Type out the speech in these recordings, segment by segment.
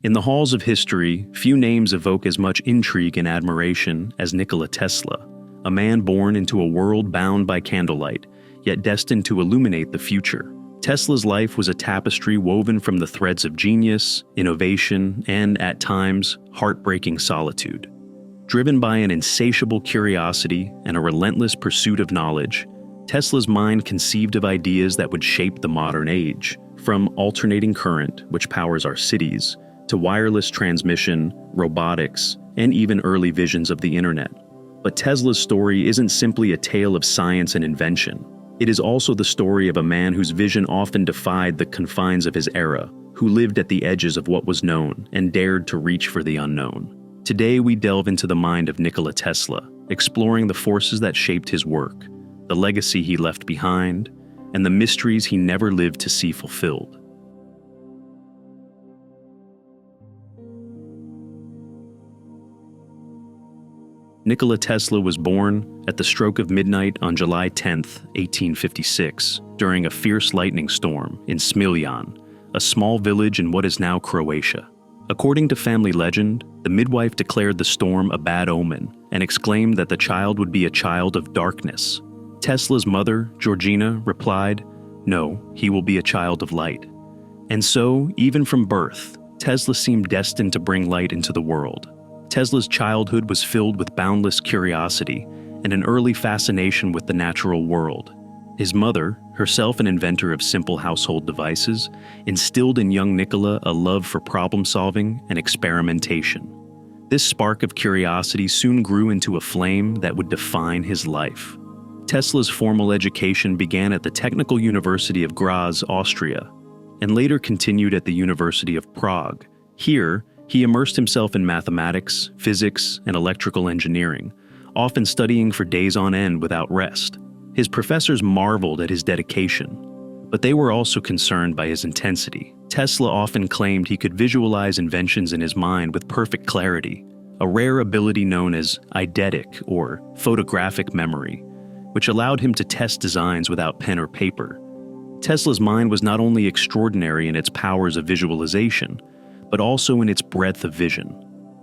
In the halls of history, few names evoke as much intrigue and admiration as Nikola Tesla, a man born into a world bound by candlelight, yet destined to illuminate the future. Tesla's life was a tapestry woven from the threads of genius, innovation, and, at times, heartbreaking solitude. Driven by an insatiable curiosity and a relentless pursuit of knowledge, Tesla's mind conceived of ideas that would shape the modern age, from alternating current, which powers our cities, to wireless transmission, robotics, and even early visions of the internet. But Tesla's story isn't simply a tale of science and invention. It is also the story of a man whose vision often defied the confines of his era, who lived at the edges of what was known and dared to reach for the unknown. Today we delve into the mind of Nikola Tesla, exploring the forces that shaped his work, the legacy he left behind, and the mysteries he never lived to see fulfilled. Nikola Tesla was born at the stroke of midnight on July 10, 1856, during a fierce lightning storm in Smiljan, a small village in what is now Croatia. According to family legend, the midwife declared the storm a bad omen and exclaimed that the child would be a child of darkness. Tesla's mother, Georgina, replied, "No, he will be a child of light." And so, even from birth, Tesla seemed destined to bring light into the world. Tesla's childhood was filled with boundless curiosity and an early fascination with the natural world. His mother, herself an inventor of simple household devices, instilled in young Nikola a love for problem-solving and experimentation. This spark of curiosity soon grew into a flame that would define his life. Tesla's formal education began at the Technical University of Graz, Austria, and later continued at the University of Prague. Here, he immersed himself in mathematics, physics, and electrical engineering, often studying for days on end without rest. His professors marveled at his dedication, but they were also concerned by his intensity. Tesla often claimed he could visualize inventions in his mind with perfect clarity, a rare ability known as eidetic or photographic memory, which allowed him to test designs without pen or paper. Tesla's mind was not only extraordinary in its powers of visualization, but also in its breadth of vision.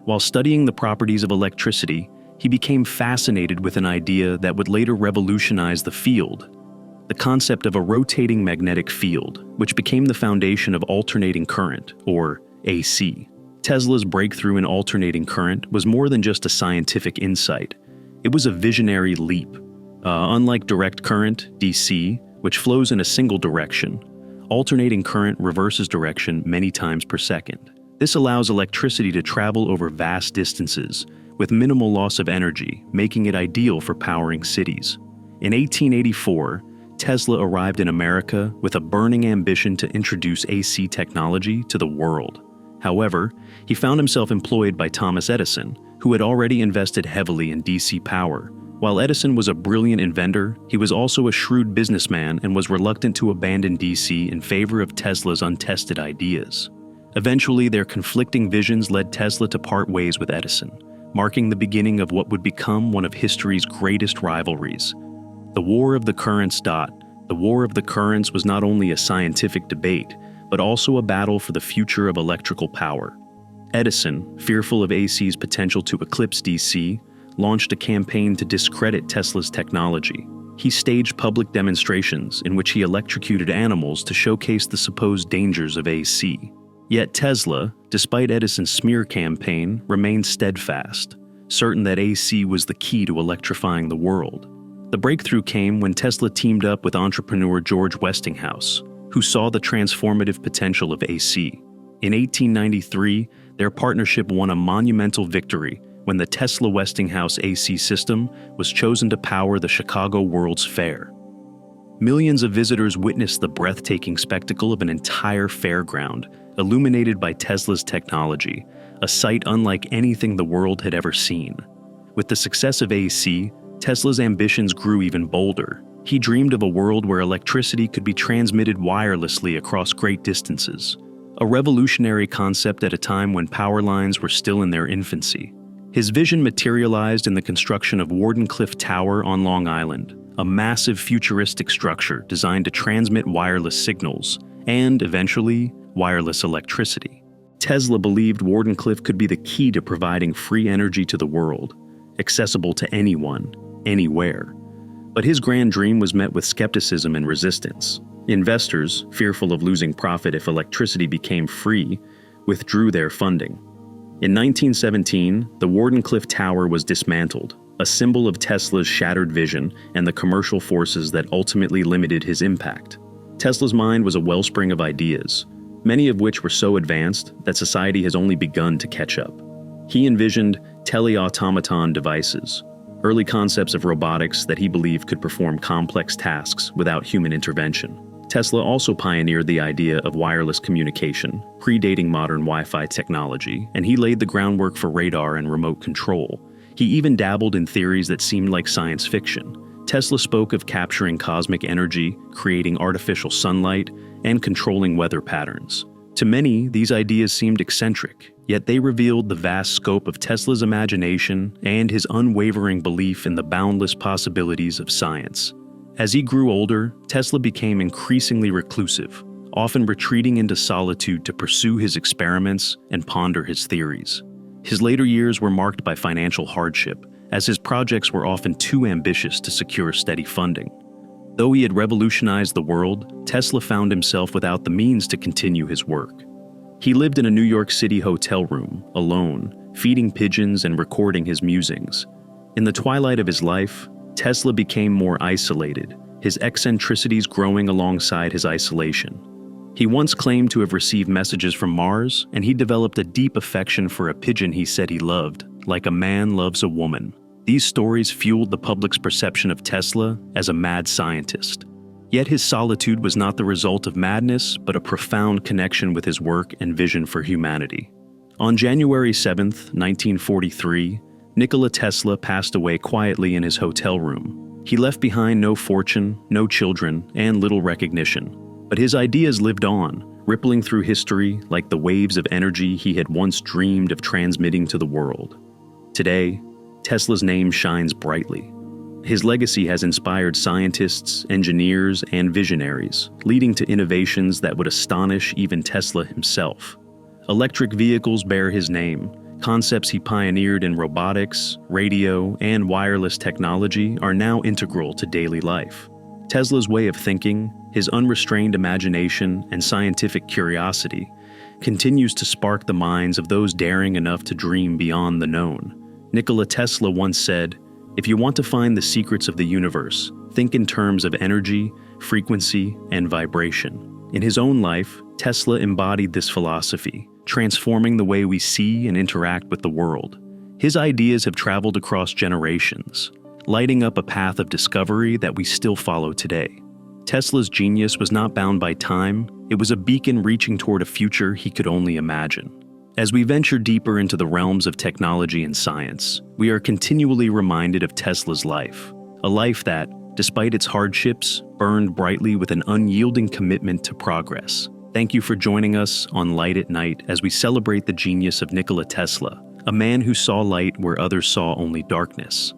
While studying the properties of electricity, he became fascinated with an idea that would later revolutionize the field: the concept of a rotating magnetic field, which became the foundation of alternating current, or AC. Tesla's breakthrough in alternating current was more than just a scientific insight. It was a visionary leap. Unlike direct current, DC, which flows in a single direction, alternating current reverses direction many times per second. This allows electricity to travel over vast distances with minimal loss of energy, making it ideal for powering cities. In 1884, Tesla arrived in America with a burning ambition to introduce AC technology to the world. However, he found himself employed by Thomas Edison, who had already invested heavily in DC power. While Edison was a brilliant inventor, he was also a shrewd businessman and was reluctant to abandon DC in favor of Tesla's untested ideas. Eventually, their conflicting visions led Tesla to part ways with Edison, marking the beginning of what would become one of history's greatest rivalries. The War of the Currents. The War of the Currents was not only a scientific debate, but also a battle for the future of electrical power. Edison, fearful of AC's potential to eclipse DC, launched a campaign to discredit Tesla's technology. He staged public demonstrations in which he electrocuted animals to showcase the supposed dangers of AC. Yet Tesla, despite Edison's smear campaign, remained steadfast, certain that AC was the key to electrifying the world. The breakthrough came when Tesla teamed up with entrepreneur George Westinghouse, who saw the transformative potential of AC. In 1893, their partnership won a monumental victory when the Tesla-Westinghouse AC system was chosen to power the Chicago World's Fair. Millions of visitors witnessed the breathtaking spectacle of an entire fairground, illuminated by Tesla's technology, a sight unlike anything the world had ever seen. With the success of AC, Tesla's ambitions grew even bolder. He dreamed of a world where electricity could be transmitted wirelessly across great distances, a revolutionary concept at a time when power lines were still in their infancy. His vision materialized in the construction of Wardenclyffe Tower on Long Island, a massive futuristic structure designed to transmit wireless signals and, eventually, wireless electricity. Tesla believed Wardenclyffe could be the key to providing free energy to the world, accessible to anyone, anywhere. But his grand dream was met with skepticism and resistance. Investors, fearful of losing profit if electricity became free, withdrew their funding. In 1917, the Wardenclyffe Tower was dismantled, a symbol of Tesla's shattered vision and the commercial forces that ultimately limited his impact. Tesla's mind was a wellspring of ideas, many of which were so advanced that society has only begun to catch up. He envisioned teleautomaton devices, early concepts of robotics that he believed could perform complex tasks without human intervention. Tesla also pioneered the idea of wireless communication, predating modern Wi-Fi technology, and he laid the groundwork for radar and remote control. He even dabbled in theories that seemed like science fiction. Tesla spoke of capturing cosmic energy, creating artificial sunlight, and controlling weather patterns. To many, these ideas seemed eccentric, yet they revealed the vast scope of Tesla's imagination and his unwavering belief in the boundless possibilities of science. As he grew older, Tesla became increasingly reclusive, often retreating into solitude to pursue his experiments and ponder his theories. His later years were marked by financial hardship, as his projects were often too ambitious to secure steady funding. Though he had revolutionized the world, Tesla found himself without the means to continue his work. He lived in a New York City hotel room, alone, feeding pigeons and recording his musings. In the twilight of his life, Tesla became more isolated, his eccentricities growing alongside his isolation. He once claimed to have received messages from Mars, and he developed a deep affection for a pigeon he said he loved, like a man loves a woman. These stories fueled the public's perception of Tesla as a mad scientist. Yet his solitude was not the result of madness, but a profound connection with his work and vision for humanity. On January 7, 1943, Nikola Tesla passed away quietly in his hotel room. He left behind no fortune, no children, and little recognition. But his ideas lived on, rippling through history like the waves of energy he had once dreamed of transmitting to the world. Today, Tesla's name shines brightly. His legacy has inspired scientists, engineers, and visionaries, leading to innovations that would astonish even Tesla himself. Electric vehicles bear his name. Concepts he pioneered in robotics, radio, and wireless technology are now integral to daily life. Tesla's way of thinking, his unrestrained imagination, and scientific curiosity continues to spark the minds of those daring enough to dream beyond the known. Nikola Tesla once said, "If you want to find the secrets of the universe, think in terms of energy, frequency, and vibration." In his own life, Tesla embodied this philosophy, transforming the way we see and interact with the world. His ideas have traveled across generations, lighting up a path of discovery that we still follow today. Tesla's genius was not bound by time, it was a beacon reaching toward a future he could only imagine. As we venture deeper into the realms of technology and science, we are continually reminded of Tesla's life, a life that, despite its hardships, burned brightly with an unyielding commitment to progress. Thank you for joining us on Light at Night as we celebrate the genius of Nikola Tesla, a man who saw light where others saw only darkness.